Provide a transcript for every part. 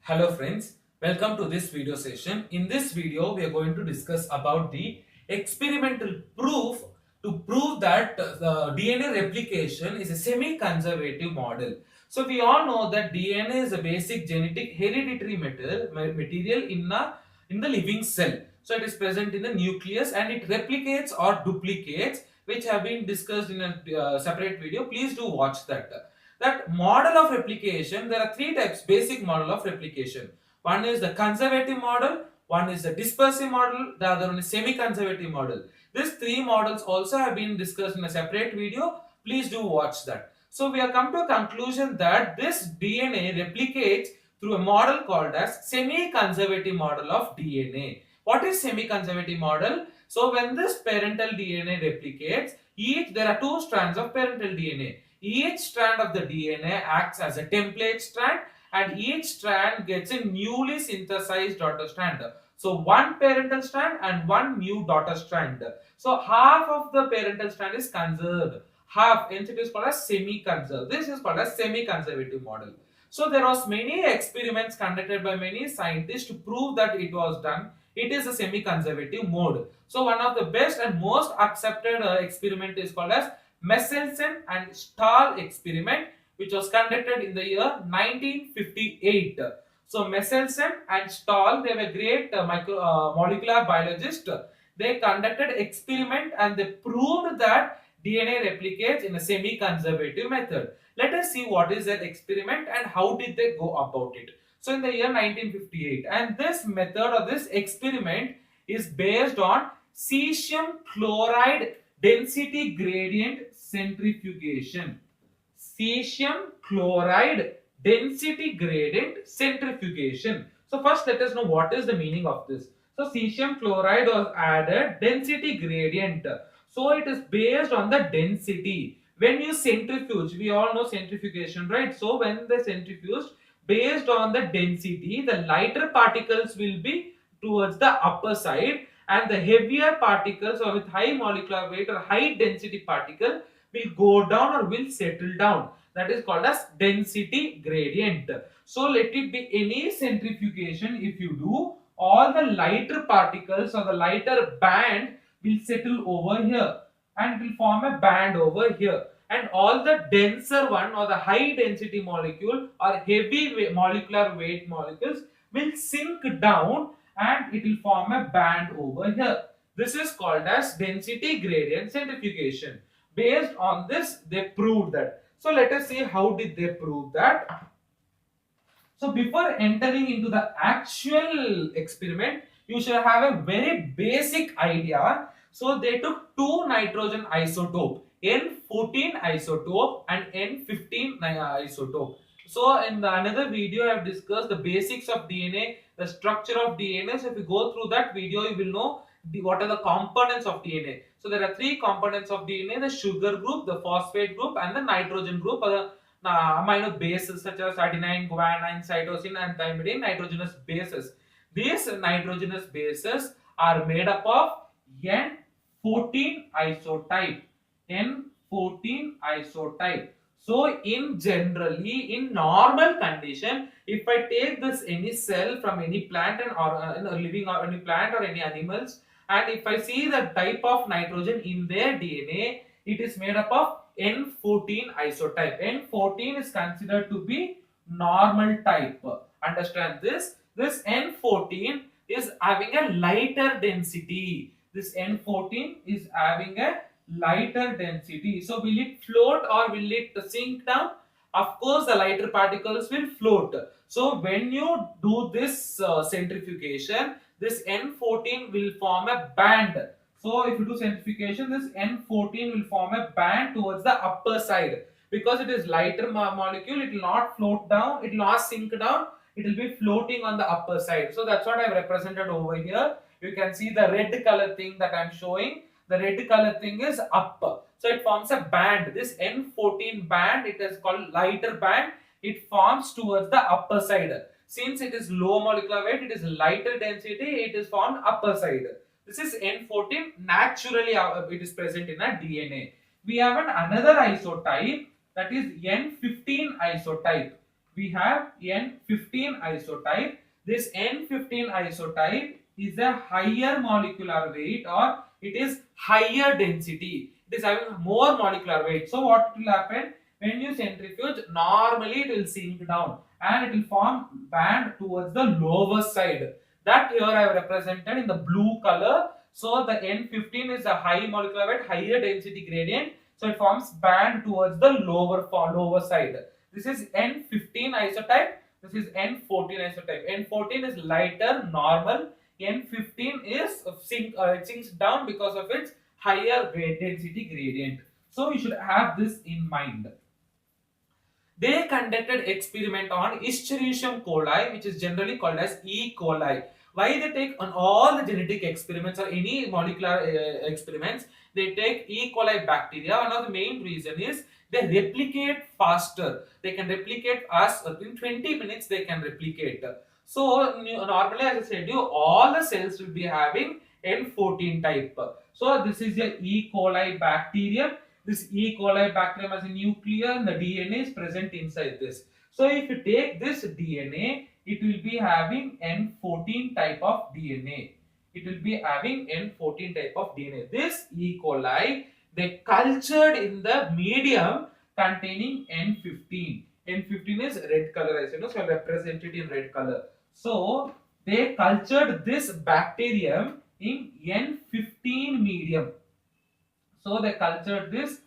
Hello friends, welcome to this video session. In this video, we are going to discuss about the experimental proof to prove that the DNA replication is a semi-conservative model. So we all know that DNA is a basic genetic hereditary material in the living cell. So it is present in the nucleus and it replicates or duplicates, which have been discussed in a separate video. Please do watch that. That model of replication, there are three types basic model of replication. One is the conservative model, one is the dispersive model, the other one is semi-conservative model. These three models also have been discussed in a separate video. Please do watch that. So we have come to a conclusion that this DNA replicates through a model called as semi-conservative model of DNA. What is semi-conservative model? So when this parental DNA replicates, there are two strands of parental DNA. Each strand of the DNA acts as a template strand and each strand gets a newly synthesized daughter strand. So one parental strand and one new daughter strand. So half of the parental strand is conserved. Half, hence it is called as semi-conserved. This is called as semi-conservative model. So there was many experiments conducted by many scientists to prove that it was done. It is a semi-conservative mode. So one of the best and most accepted experiment is called as Meselson and Stahl experiment, which was conducted in the year 1958. So Meselson and Stahl, they were great molecular biologists. They conducted experiment and they proved that DNA replicates in a semi-conservative method. Let us see what is that experiment and how did they go about it. So in the year 1958, and this method or this experiment is based on cesium chloride density gradient centrifugation. Cesium chloride density gradient centrifugation. So first let us know what is the meaning of this. So cesium chloride was added density gradient. So it is based on the density. When you centrifuge, we all know centrifugation, right? So when the centrifuge, based on the density, the lighter particles will be towards the upper side and the heavier particles or with high molecular weight or high density particle will go down or will settle down. That is called as density gradient. So let it be any centrifugation. If you do, all the lighter particles or the lighter band will settle over here and will form a band over here, and all the denser one or the high density molecule or heavy molecular weight molecules will sink down and it will form a band over here. This is called as density gradient centrifugation. Based on this, they proved that. So let us see how did they prove that. So before entering into the actual experiment, you should have a very basic idea. So they took two nitrogen isotope, N14 isotope and N15 isotope. So in another video, I have discussed the basics of DNA, the structure of DNA. So if you go through that video, you will know what are the components of DNA. So there are three components of DNA: the sugar group, the phosphate group, and the nitrogen group, or the amino bases such as adenine, guanine, cytosine, and thymidine, nitrogenous bases. These nitrogenous bases are made up of N14 isotype. N14 isotype. So in normal condition, if I take this any cell from any plant or living or any plant or any animals, and if I see the type of nitrogen in their DNA, it is made up of N14 isotype. N14 is considered to be normal type. Understand this? This N14 is having a lighter density. This N14 is having a lighter density. So will it float or will it sink down? Of course, the lighter particles will float. So when you do this centrifugation, this N14 will form a band. So if you do centrifugation, this N14 will form a band towards the upper side. Because it is lighter molecule, it will not float down, it will not sink down, it will be floating on the upper side. So that's what I have represented over here. You can see the red color thing that I am showing. The red color thing is up. So it forms a band. This N14 band, it is called lighter band. It forms towards the upper side. Since it is low molecular weight, it is lighter density, it is formed upper side. This is N14. Naturally, it is present in a DNA. We have another isotype, that is N15 isotype. we have N15 isotype. This N15 isotype is a higher molecular weight, or it is higher density. It is having more molecular weight. So what will happen when you centrifuge? Normally it will sink down and it will form band towards the lower side. That here I have represented in the blue color. So the N15 is a high molecular weight, higher density gradient. So it forms band towards the lower side. This is N15 isotype. This is N14 isotype. N14 is lighter, normal. N15 is it sinks down because of its higher density gradient. So you should have this in mind. They conducted experiment on Escherichia coli, which is generally called as E. coli. Why they take on all the genetic experiments or any molecular experiments, they take E. coli bacteria. One of the main reason is they replicate faster. They can replicate us in 20 minutes. They can replicate. So normally, as I said, you all the cells will be having N14 type. So this is a E. coli bacterium. This E. coli bacterium has a nucleus and the DNA is present inside this. So if you take this DNA, it will be having N14 type of DNA. It will be having N14 type of DNA. This E. coli, they cultured in the medium containing N15. N15 is red color, as you know, so I'll represent it in red color. So they cultured this bacterium in N15 medium. So they cultured this.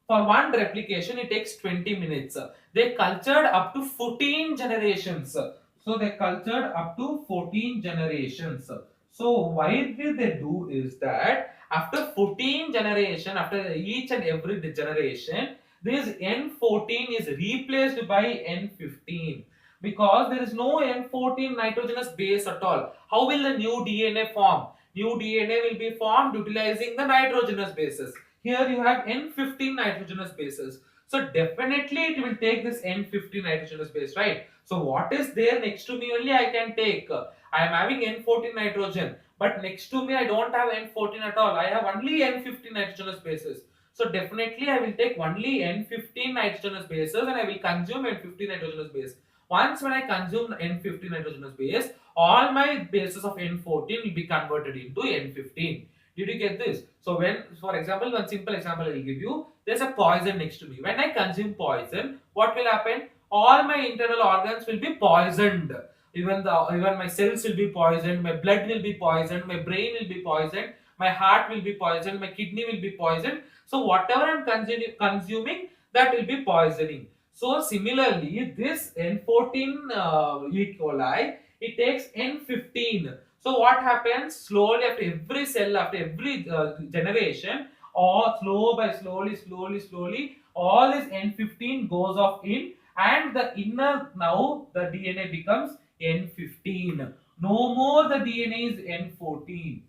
For one replication, it takes 20 minutes. They cultured up to 14 generations. So they cultured up to 14 generations. So why did they do is that after 14 generation, after each and every generation, this N14 is replaced by N15 because there is no N14 nitrogenous base at all. How will the new DNA form? New DNA will be formed utilizing the nitrogenous bases. Here you have N15 nitrogenous bases. So definitely it will take this N15 nitrogenous base, right? So what is there next to me only I can take. I am having N14 nitrogen, but next to me I don't have N14 at all. I have only N15 nitrogenous bases. So definitely I will take only N15 nitrogenous bases and I will consume N15 nitrogenous base. Once when I consume N15 nitrogenous base, all my bases of N14 will be converted into N15. Did you get this? So when, for example, one simple example I will give you. There's a poison next to me. When I consume poison, what will happen? All my internal organs will be poisoned. Even my cells will be poisoned. My blood will be poisoned. My brain will be poisoned. My heart will be poisoned. My kidney will be poisoned. So whatever I'm consuming, that will be poisoning. So similarly, this N14 E. coli, it takes N15. So what happens? Slowly after every cell, after every generation, or slowly, all this N15 goes off in, and the inner now the DNA becomes N15. No more the DNA is N14.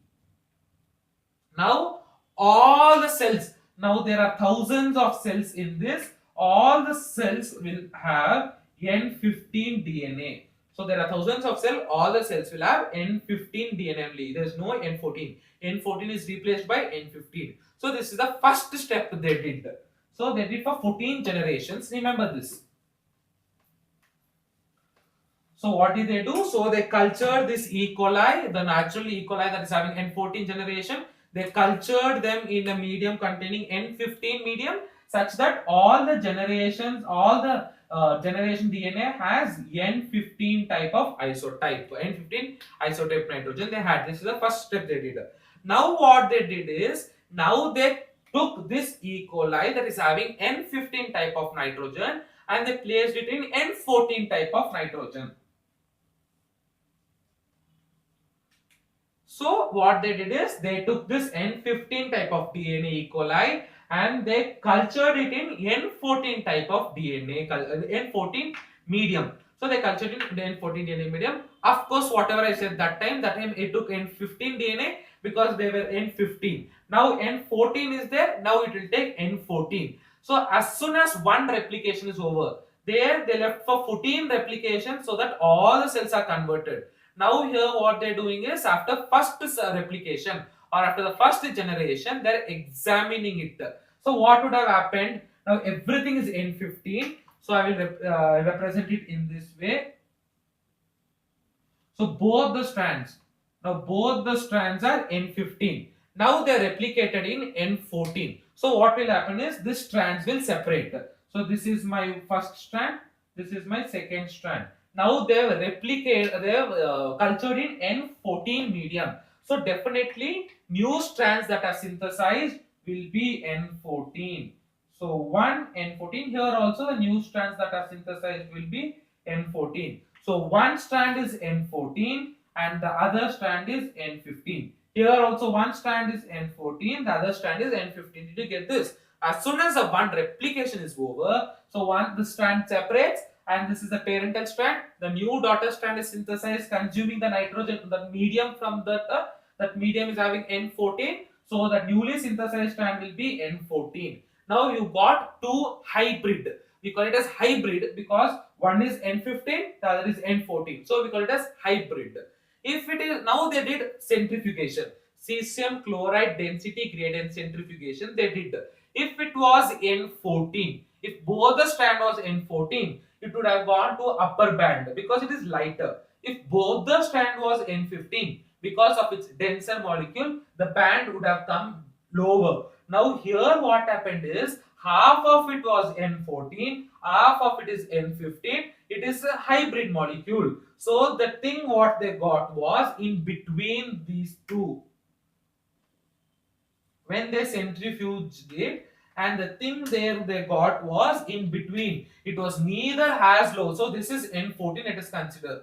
Now all the cells, now there are thousands of cells in this, all the cells will have N15 DNA. So there are thousands of cells, all the cells will have N15 DNA only. There is no N14. N14 is replaced by N15. So this is the first step they did. So they did for 14 generations. Remember this. So what did they do? So they cultured this E. coli, the natural E. coli that is having N14 generation. They cultured them in a medium containing N15 medium, such that all the generations, all the generation DNA has N15 type of isotype. N15 isotype nitrogen they had. This is the first step they did. Now what they did is, now they took this E. coli that is having N15 type of nitrogen and they placed it in N14 type of nitrogen. So what they did is, they took this N15 type of DNA E. coli and they cultured it in N14 type of DNA, N14 medium. So they cultured it in the N14 DNA medium. Of course, whatever I said that time it took N15 DNA because they were N15. Now N14 is there, now it will take N14. So as soon as one replication is over, there they left for 14 replications so that all the cells are converted. Now here what they're doing is, after first replication or after the first generation, they're examining it. So what would have happened? Now everything is N15. So I will represent it in this way. So both the strands are N15. Now they are replicated in N14. So what will happen is this strands will separate. So this is my first strand, this is my second strand. Now they have cultured in N14 medium. So definitely new strands that are synthesized will be N14. So one N14, here also the new strands that are synthesized will be N14. So one strand is N14 and the other strand is N15. Here also one strand is N14, the other strand is N15. Did you get this? As soon as the one replication is over, so the strand separates and this is the parental strand. The new daughter strand is synthesized consuming the nitrogen, the medium from that medium is having N14. So the newly synthesized strand will be N14. Now you got two hybrid. We call it as hybrid because one is N15, the other is N14. So we call it as hybrid. If it is, now they did centrifugation, cesium chloride density gradient centrifugation they did. If it was N14, if both the strand was N14, it would have gone to upper band because it is lighter. If both the strand was N15, because of its denser molecule, the band would have come lower. Now here what happened is half of it was N14, half of it is N15. It is a hybrid molecule. So the thing what they got was in between these two. When they centrifuged it, and the thing there they got was in between. It was neither as low. So this is N14. Let us consider.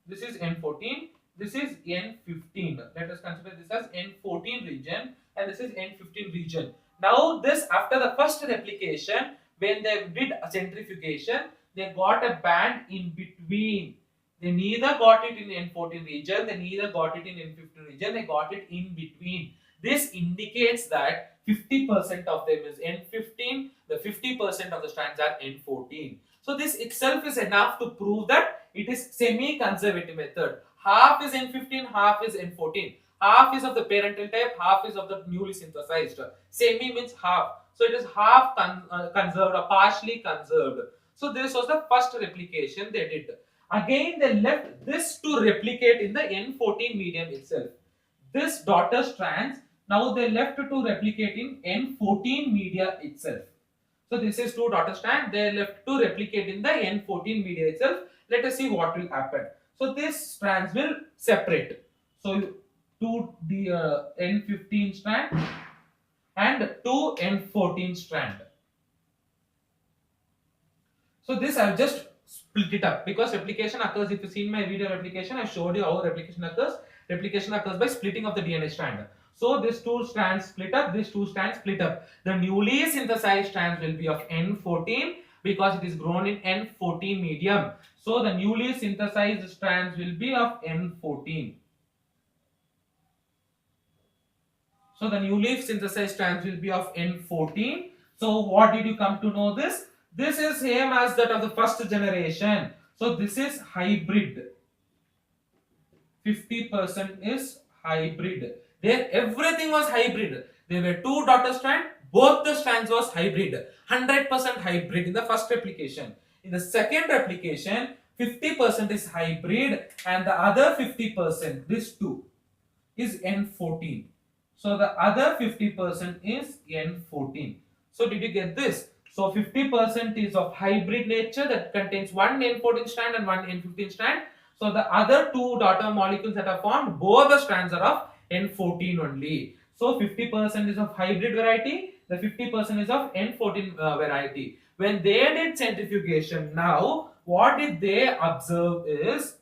This is N14. This is N15. Let us consider this as N14 region, and this is N15 region. Now this, after the first replication, when they did a centrifugation, they got a band in between. They neither got it in N14 region, they neither got it in N15 region, they got it in between. This indicates that 50% of them is N15, the 50% of the strands are N14. So this itself is enough to prove that it is semi-conservative method. Half is N15, half is N14. Half is of the parental type, half is of the newly synthesized. Semi means half. So it is half conserved or partially conserved. So this was the first replication they did. Again they left this to replicate in the N14 medium itself. This daughter strands, now they left to replicate in N14 media itself. So this is two daughter strands, they left to replicate in the N14 media itself. Let us see what will happen. So these strands will separate. So to the N15 strand and to N14 strand. So this I have just split it up because replication occurs. If you see in my video replication, I showed you how replication occurs. Replication occurs by splitting of the DNA strand. So these two strands split up, these two strands split up. The newly synthesized strands will be of N14 because it is grown in N14 medium. So the newly synthesized strands will be of N14. So the newly synthesized strands will be of N14. So what did you come to know this? This is same as that of the first generation. So this is hybrid. 50% is hybrid. There everything was hybrid. There were two daughter strands. Both the strands was hybrid. 100% hybrid in the first replication. In the second replication, 50% is hybrid and the other 50%, this two, is N14. So the other 50% is N14. So did you get this? So 50% is of hybrid nature that contains one N14 strand and one N15 strand. So the other two daughter molecules that are formed, both the strands are of N14 only. So 50% is of hybrid variety, the 50% is of N14 variety. When they did centrifugation, now what did they observe is,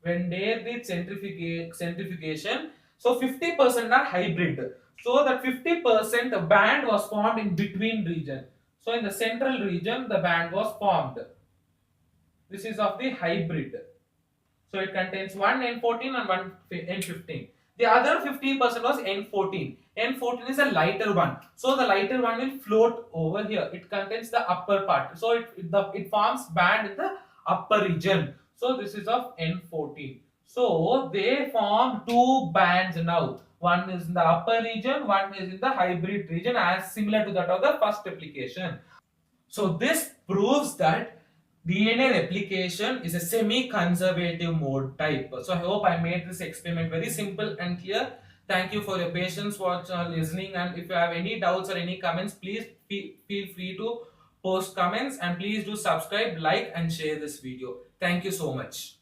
when they did centrifugation, so 50% are hybrid. So that 50% band was formed in between region. So in the central region, the band was formed. This is of the hybrid. So it contains one N14 and one N15. The other 50% was N14. N14 is a lighter one. So the lighter one will float over here. It contains the upper part. So it forms band in the upper region. So this is of N14. So they form two bands now. One is in the upper region, one is in the hybrid region, as similar to that of the first application. So this proves that DNA replication is a semi-conservative mode type. So I hope I made this experiment very simple and clear. Thank you for your patience watch listening, and if you have any doubts or any comments, please feel free to post comments, and please do subscribe, like and share this video. Thank you so much.